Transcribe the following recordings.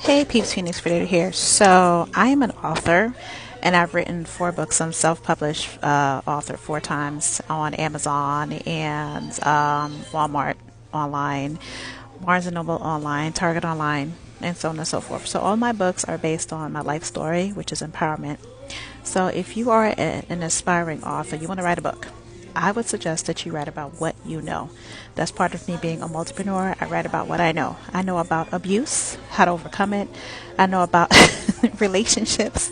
Hey peeps, Phoenix Predator here. So I am an author, and I've written 4 books. I'm self-published author 4 times on Amazon and Walmart online, Barnes and Noble online, Target online, and so on and so forth. So all my books are based on my life story, which is empowerment. So if you are an aspiring author, you want to write a book, I would suggest that you write about what you know. That's part of me being a multipreneur. I write about what I know. I know about abuse, how to overcome it. I know about relationships.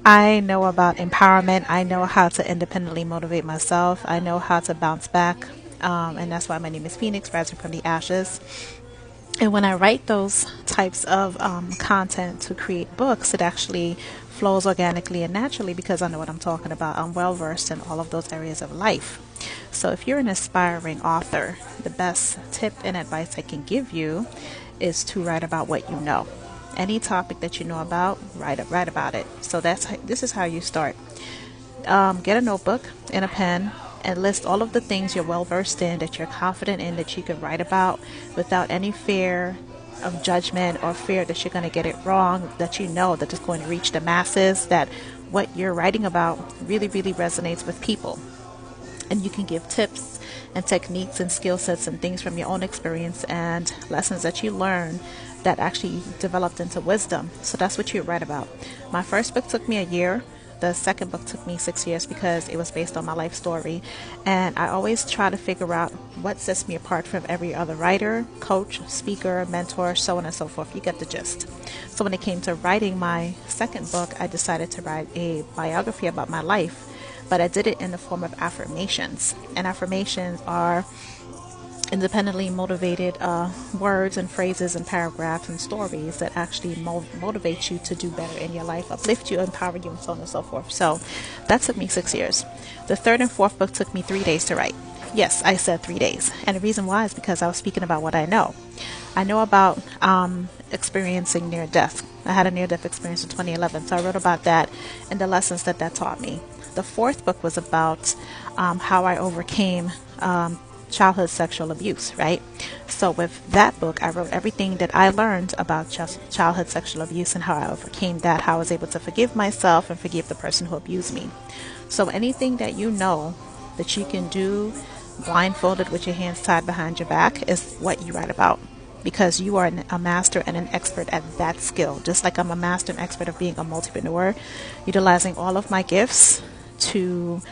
I know about empowerment. I know how to independently motivate myself. I know how to bounce back. And that's why my name is Phoenix, rising from the ashes. And when I write those types of content to create books, it actually flows organically and naturally because I know what I'm talking about. I'm well versed in all of those areas of life. So if you're an aspiring author, the best tip and advice I can give you is to write about what you know. Any topic that you know about, write about it. So this is how you start. Get a notebook and a pen and list all of the things you're well versed in, that you're confident in, that you can write about without any fear of judgment or fear that you're going to get it wrong, that you know that it's going to reach the masses, that what you're writing about really, really resonates with people. And you can give tips and techniques and skill sets and things from your own experience and lessons that you learn that actually developed into wisdom. So that's what you write about. My first book took me a year. The second book took me 6 years because it was based on my life story. And I always try to figure out what sets me apart from every other writer, coach, speaker, mentor, so on and so forth. You get the gist. So when it came to writing my second book, I decided to write a biography about my life, but I did it in the form of affirmations. And affirmations are independently motivated words and phrases and paragraphs and stories that actually motivate you to do better in your life, uplift you, empower you, and so on and so forth. So that took me 6 years. The third and fourth book took me 3 days to write. Yes, I said 3 days. And the reason why is because I was speaking about what I know. I know about experiencing near death. I had a near death experience in 2011, so I wrote about that and the lessons that taught me. The fourth book was about how I overcame childhood sexual abuse, right? So with that book, I wrote everything that I learned about childhood sexual abuse and how I overcame that, how I was able to forgive myself and forgive the person who abused me. So anything that you know that you can do blindfolded with your hands tied behind your back is what you write about, because you are a master and an expert at that skill. Just like I'm a master and expert of being a multipreneur, utilizing all of my gifts to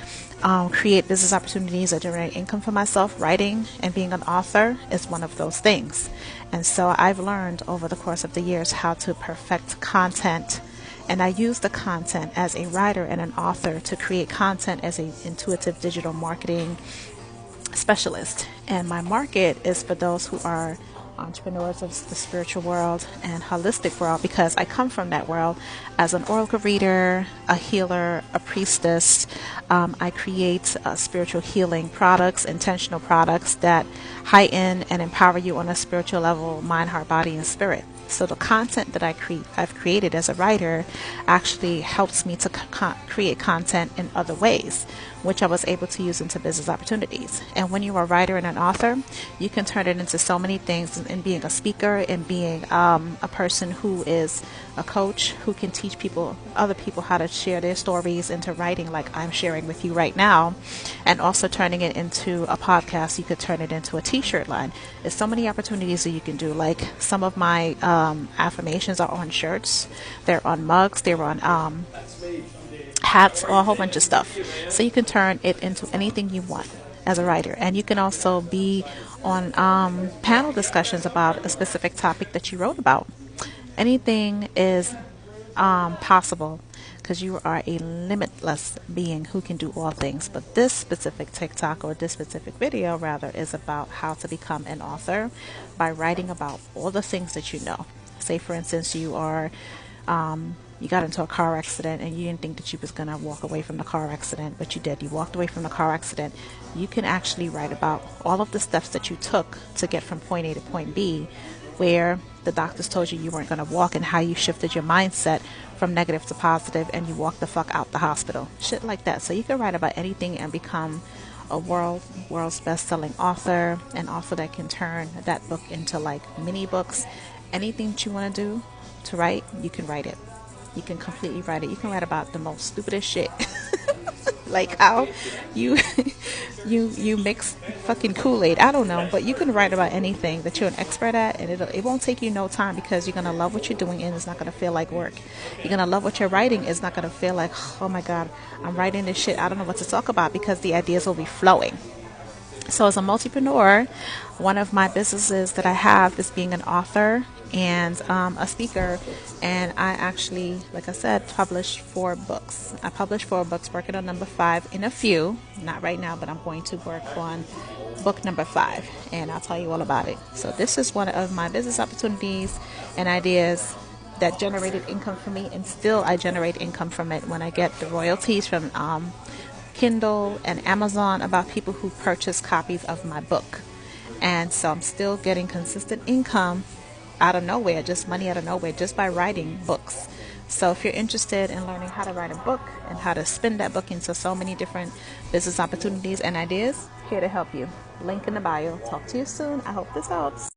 create business opportunities that generate income for myself. Writing and being an author is one of those things. And so I've learned over the course of the years how to perfect content. And I use the content as a writer and an author to create content as an intuitive digital marketing specialist. And my market is for those who are entrepreneurs of the spiritual world and holistic world, because I come from that world as an oracle reader, a healer, a priestess. I create spiritual healing products, intentional products that heighten and empower you on a spiritual level, mind, heart, body, and spirit. So the content that I've created as a writer actually helps me to create content in other ways, which I was able to use into business opportunities. And when you're a writer and an author, you can turn it into so many things, in being a speaker, in being a person who is a coach, who can teach other people how to share their stories into writing, like I'm sharing with you right now, and also turning it into a podcast. You could turn it into a t-shirt line. There's so many opportunities that you can do. Like some of my affirmations are on shirts, they're on mugs, they're on hats, or a whole bunch of stuff. So you can turn it into anything you want as a writer. And you can also be on panel discussions about a specific topic that you wrote about. Anything is possible, because you are a limitless being who can do all things. But this specific TikTok, or this specific video rather, is about how to become an author by writing about all the things that you know. Say for instance, you got into a car accident and you didn't think that you was going to walk away from the car accident, but you did. You walked away from the car accident. You can actually write about all of the steps that you took to get from point A to point B, where the doctors told you weren't going to walk, and how you shifted your mindset from negative to positive and you walked the fuck out the hospital. Shit like that. So you can write about anything and become a world's best-selling author, an author that can turn that book into like mini books. Anything that you want to do to write, you can write it. You can completely write it. You can write about the most stupidest shit. Like how you you mix fucking Kool-Aid. I don't know, but you can write about anything that you're an expert at, and it won't take you no time because you're gonna love what you're doing, and it's not gonna feel like work. You're gonna love what you're writing. It's not gonna feel like, oh my god, I'm writing this shit. I don't know what to talk about, because the ideas will be flowing. So, as a multipreneur, one of my businesses that I have is being an author and a speaker. And I actually, like I said, published 4 books. I published 4 books, working on number 5 in a few. Not right now, but I'm going to work on book number 5, and I'll tell you all about it. So, this is one of my business opportunities and ideas that generated income for me, and still I generate income from it when I get the royalties from Kindle and Amazon about people who purchase copies of my book. And so I'm still getting consistent income out of nowhere, just money out of nowhere, just by writing books. So if you're interested in learning how to write a book and how to spin that book into so many different business opportunities and ideas, here to help you. Link in the bio. Talk to you soon. I hope this helps.